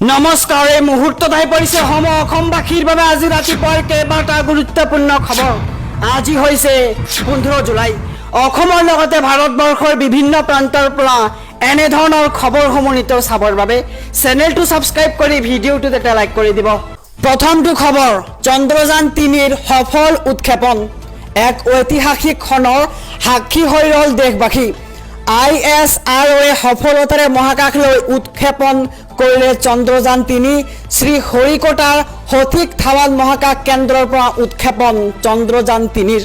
নমস্কাৰ এই মুহূৰ্তত আহি পৰিছে অসমবাসীৰ বাবে আজি ৰাতিপুৱাৰ কেইবাটা গুৰুত্বপূৰ্ণ খবৰ। আজি হৈছে 15 জুলাই। অসমৰ লগতে ভাৰতবৰ্ষৰ বিভিন্ন প্ৰান্তৰ পৰা এনে ধৰণৰ খবৰসমূহ নিতৌ চাবৰ বাবে চেনেলটো ছাবস্ক্ৰাইব কৰি ভিডিঅ'টোত এটা লাইক কৰি দিব। প্ৰথমটো খবৰ, চন্দ্ৰযান 3ৰ সফল উৎক্ষেপণ। এক ঐতিহাসিক ক্ষণৰ সাক্ষী হৈ ৰ'ল দেশবাসী। ISROয়ে সফলতাৰে মহাকাশলৈ উৎক্ষেপণ কৰিলে চন্দ্ৰযান 3। শ্ৰীহৰিকোটাৰ সঠিক ধাৱাল মহাকাশ কেন্দ্ৰৰ পৰা উৎক্ষেপণ চন্দ্ৰযান 3ৰ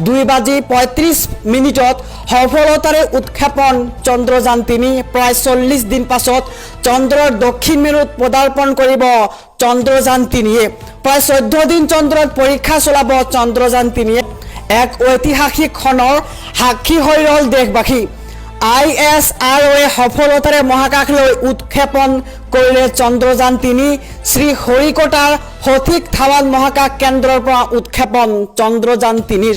2:35 সফলতাৰে উৎক্ষেপণ চন্দ্ৰযান 3। প্ৰায় 40 দিন পাছত চন্দ্ৰৰ দক্ষিণ মেৰুত পদাৰ্পণ কৰিব চন্দ্ৰযান 3য়ে। প্ৰায় 14 দিন চন্দ্ৰত পৰীক্ষা চলাব চন্দ্ৰযান 3য়ে। এক ঐতিহাসিক ক্ষণৰ সাক্ষী হৈ ৰ'ল দেশবাসী। ISROয়ে সফলতাৰে মহাকাশলৈ উৎক্ষেপণ কৰিলে চন্দ্ৰযান 3। শ্ৰীহৰিকোটাৰ সঠিক ধাৱাল মহাকাশ কেন্দ্ৰৰ পৰা উৎক্ষেপণ চন্দ্ৰযান 3ৰ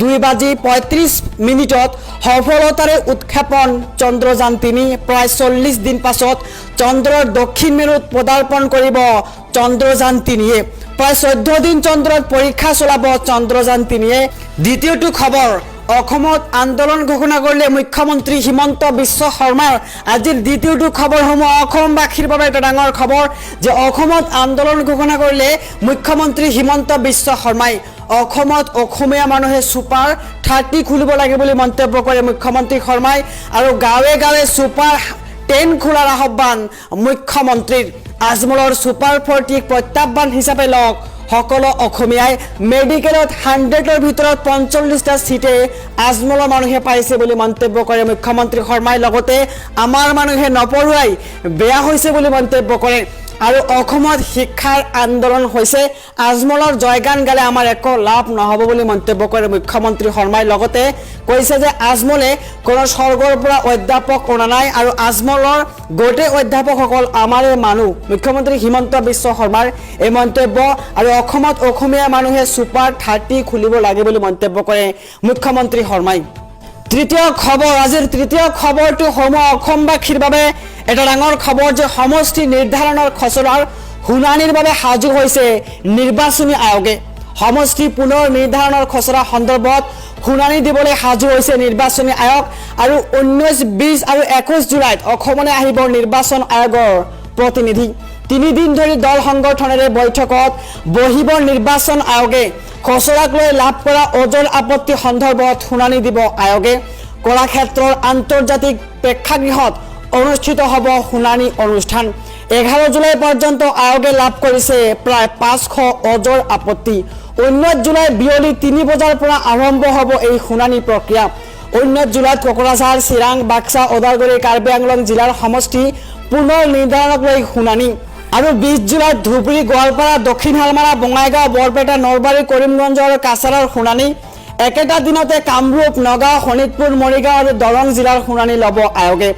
2:35 সফলতাৰে উৎক্ষেপণ চন্দ্ৰযান 3। প্ৰায় 40 দিন পাছত চন্দ্ৰৰ দক্ষিণ মেৰুত পদাৰ্পণ কৰিব চন্দ্ৰযান 3য়ে। প্ৰায় 14 দিন চন্দ্ৰত পৰীক্ষা চলাব চন্দ্ৰযান 3য়ে। দ্বিতীয়টো খবৰ, অসমত আন্দোলন ঘোষণা কৰিলে মুখ্যমন্ত্ৰী হিমন্ত বিশ্ব শৰ্মাৰ। আজিৰ দ্বিতীয়টো খবৰসমূহ অসমবাসীৰ বাবে এটা ডাঙৰ খবৰ যে অসমত আন্দোলন ঘোষণা কৰিলে মুখ্যমন্ত্ৰী হিমন্ত বিশ্ব শৰ্মাই। অসমত অসমীয়া মানুহে ছুপাৰ 30 খুলিব লাগে বুলি মন্তব্য কৰে মুখ্যমন্ত্ৰী শৰ্মাই। আৰু গাঁৱে গাঁৱে ছুপাৰ 10 খোলাৰ আহ্বান মুখ্যমন্ত্ৰীৰ। আজমলৰ ছুপাৰ 40ক প্ৰত্যাহ্বান হিচাপে লওক সকলো অসমীয়াই। মেডিকেলত 100ৰ ভিতৰত 45টা চিটে আজমলৰ মানুহে পাইছে বুলি মন্তব্য কৰে মুখ্যমন্ত্ৰী শৰ্মাই। লগতে আমাৰ মানুহে নপঢ়ুৱাই বেয়া হৈছে বুলি মন্তব্য কৰে। আৰু অসমত শিক্ষাৰ আন্দোলন হৈছে, আজমলৰ জয়গান গালে আমাৰ একো লাভ নহ'ব বুলি মন্তব্য কৰে মুখ্যমন্ত্ৰী শৰ্মাই। লগতে কৈছে যে আজমলে কোনো স্বৰ্গৰ পৰা অধ্যাপক অনা নাই আৰু আজমলৰ গোটেই অধ্যাপকসকল আমাৰে মানুহ। মুখ্যমন্ত্ৰী হিমন্ত বিশ্ব শৰ্মাৰ এই মন্তব্য। আৰু অসমত অসমীয়া মানুহে ছুপাৰ 30 খুলিব লাগে বুলি মন্তব্য কৰে মুখ্যমন্ত্ৰী শৰ্মাই। তৃতীয় খবৰ, আজিৰ তৃতীয় খবৰটো অসমবাসীৰ বাবে এটা ডাঙৰ খবৰ যে সমষ্টি নিৰ্ধাৰণৰ খচৰাৰ শুনানিৰ বাবে সাজু হৈছে নিৰ্বাচনী আয়োগে। সমষ্টি পুনৰ নিৰ্ধাৰণৰ খচৰা সন্দৰ্ভত শুনানি দিবলৈ সাজু হৈছে নিৰ্বাচনী আয়োগ। আৰু 19, 20 আৰু 21 জুলাইত অসমলৈ আহিব নিৰ্বাচন আয়োগৰ প্ৰতিনিধি। 3 দিন ধৰি দল সংগঠনেৰে বৈঠকত বহিব নিৰ্বাচন আয়োগে। খচৰাক লৈ লাভ কৰা ওজৰ আপত্তি সন্দৰ্ভত শুনানি দিব আয়োগে। কলাক্ষেত্ৰৰ আন্তৰ্জাতিক প্ৰেক্ষাগৃহত অনুষ্ঠিত হ'ব শুনানি অনুষ্ঠান। 11 জুলাই পৰ্যন্ত আয়োগে লাভ কৰিছে প্ৰায় 500 ওজৰ আপত্তি। 19 জুলাই বিয়লি 3 বজাৰ পৰা আৰম্ভ হ'ব এই শুনানি প্ৰক্ৰিয়া। 19 জুলাইত কোকৰাঝাৰ, চিৰাং, বাক্সা, ওদালগুৰি, কাৰ্বি আংলং জিলাৰ সমষ্টি পুনৰ নিৰ্ধাৰণক লৈ শুনানি। আৰু 20 জুলাইত ধুবুৰী, গোৱালপাৰা, দক্ষিণ শালমাৰা, বঙাইগাঁও, বৰপেটা, নলবাৰী, কৰিমগঞ্জ আৰু কাছাৰৰ শুনানি। একেটা দিনতে কামৰূপ, নগাঁও, শোণিতপুৰ, মৰিগাঁও আৰু দৰং জিলাৰ শুনানি ল'ব আয়োগে।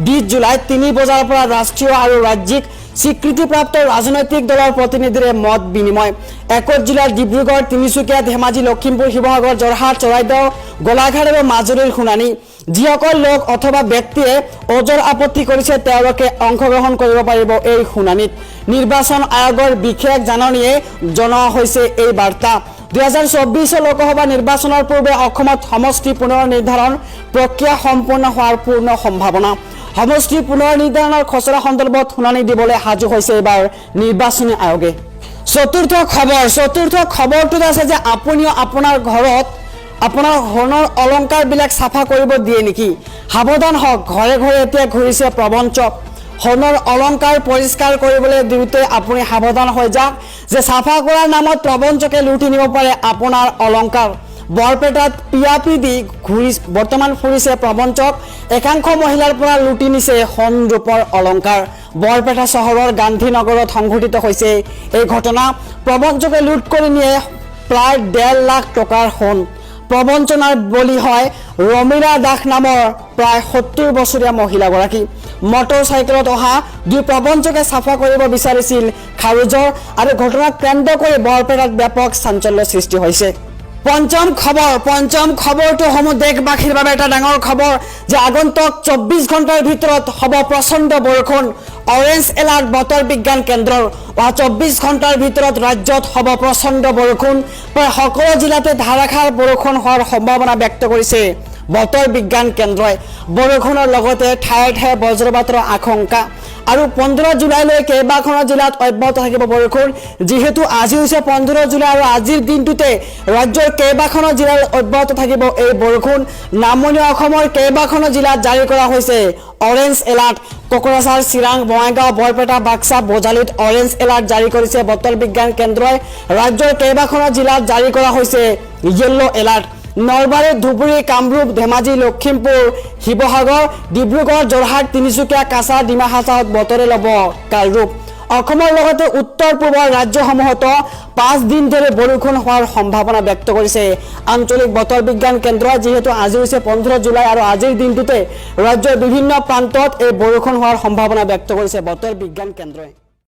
20 জুলাইত 3 বজাৰ পৰা ৰাষ্ট্ৰীয় আৰু ৰাজ্যিক স্বীকৃতিপ্ৰাপ্ত ৰাজনৈতিক দলৰ প্ৰতিনিধিৰে মত বিনিময়। 21 জুলাইত ডিব্ৰুগড়, তিনিচুকীয়া, ধেমাজি, লখিমপুৰ, শিৱসাগৰ, যোৰহাট, চৰাইদেউ, গোলাঘাট আৰু মাজুলীৰ শুনানি। যিসকল লোক অথবা ব্যক্তিয়ে ওজৰ আপত্তি কৰিছে তেওঁলোকে অংশগ্ৰহণ কৰিব পাৰিব এই শুনানিত। নিৰ্বাচন আয়োগৰ বিশেষ জাননীয়ে জনোৱা হৈছে এই বাৰ্তা। 2024 লোকসভা নিৰ্বাচনৰ পূৰ্বে অসমত সমষ্টি পুনৰ নিৰ্ধাৰণ প্ৰক্ৰিয়া সম্পূৰ্ণ হোৱাৰ পূৰ্ণ সম্ভাৱনা। সমষ্টি পুনৰ নিৰ্ধাৰণৰ খচৰা সন্দৰ্ভত শুনানি দিবলৈ সাজু হৈছে এইবাৰ নিৰ্বাচনী আয়োগে। চতুৰ্থ খবৰটোত আছে যে আপুনিও আপোনাৰ ঘৰত আপোনাৰ সোণৰ অলংকাৰবিলাক চাফা কৰিব দিয়ে নেকি? সাৱধান হওক, ঘৰে ঘৰে এতিয়া ঘূৰিছে প্ৰবঞ্চক। সোণৰ অলংকাৰ পৰিষ্কাৰ কৰিবলৈ দিওঁতে আপুনি সাৱধান হৈ যাওক যে চাফা কৰাৰ নামত প্ৰবঞ্চকে লুটি নিব পাৰে আপোনাৰ অলংকাৰ। বৰপেটাত পিয়াপি দি বৰ্তমান ফুৰিছে প্ৰবঞ্চক। একাংশ মহিলাৰ পৰা লুটি নিছে সোণ ৰূপৰ অলংকাৰ। বৰপেটা চহৰৰ গান্ধীনগৰত সংঘটিত হৈছে এই ঘটনা। প্ৰবঞ্চকে লুট কৰি নিয়ে প্ৰায় 1.5 লাখ টকাৰ সোণ। প্ৰবঞ্চনাৰ বলি হয় ৰমিৰা দাস নামৰ প্ৰায় 70 বছৰীয়া মহিলাগৰাকী। মটৰ চাইকেলত অহা 2 প্ৰবঞ্চকে চাফা কৰিব বিচাৰিছিল খাৰুজৰ। আৰু ঘটনাক কেন্দ্ৰ কৰি বৰপেটাত ব্যাপক চাঞ্চল্য সৃষ্টি হৈছে। পঞ্চম খবৰটো দেশবাসীৰ বাবে এটা ডাঙৰ খবৰ যে আগন্তুক 24 ঘণ্টাৰ ভিতৰত হ'ব প্ৰচণ্ড বৰষুণ। অৰেঞ্জ এলাৰ্ট বতৰ বিজ্ঞান কেন্দ্ৰৰ 24 ঘণ্টাৰ ভিতৰত ৰাজ্যত হ'ব প্ৰচণ্ড বৰষুণ প্ৰায় সকলো জিলাতে ধাৰাসাৰ বৰষুণ হোৱাৰ সম্ভাৱনা ব্যক্ত কৰিছে বতৰ বিজ্ঞান কেন্দ্ৰই বৰষুণৰ লগতে ঠায়ে ঠায়ে বজ্ৰপাতৰ আশংকা আৰু 15 জুলাইলৈ কেইবাখনো জিলাত অব্যাহত থাকিব বৰষুণ যেহেতু আজি হৈছে 15 জুলাই আৰু আজিৰ দিনটোতে ৰাজ্যৰ কেইবাখনো জিলাত অব্যাহত থাকিব এই বৰষুণ নামনি অসমৰ কেইবাখনো জিলাত জাৰি কৰা হৈছে অৰেঞ্জ এলাৰ্ট কোকৰাঝাৰ চিৰাং বঙাইগাঁও বৰপেটা বাক্সা বজালিত অৰেঞ্জ এলাৰ্ট জাৰি কৰিছে বতৰ বিজ্ঞান কেন্দ্ৰই ৰাজ্যৰ কেইবাখনো জিলাত জাৰি কৰা হৈছে য়েল্লো এলাৰ্ট নলবাৰী ধুবুৰী কামৰূপ ধেমাজি লখিমপুৰ শিৱসাগৰ ডিব্ৰুগড় যোৰহাট তিনিচুকীয়া কাছাৰ ডিমা হাছাওত বতৰে ল'ব কাল ৰূপ অসমৰ লগতে উত্তৰ পূবৰ ৰাজ্যসমূহতো 5 দিন ধৰি বৰষুণ হোৱাৰ সম্ভাৱনা ব্যক্ত কৰিছে আঞ্চলিক বতৰ বিজ্ঞান কেন্দ্ৰই যেহেতু আজি হৈছে 15 জুলাই আৰু আজিৰ দিনটোতে ৰাজ্যৰ বিভিন্ন প্ৰান্তত এই বৰষুণ হোৱাৰ সম্ভাৱনা ব্যক্ত কৰিছে বতৰ বিজ্ঞান কেন্দ্ৰই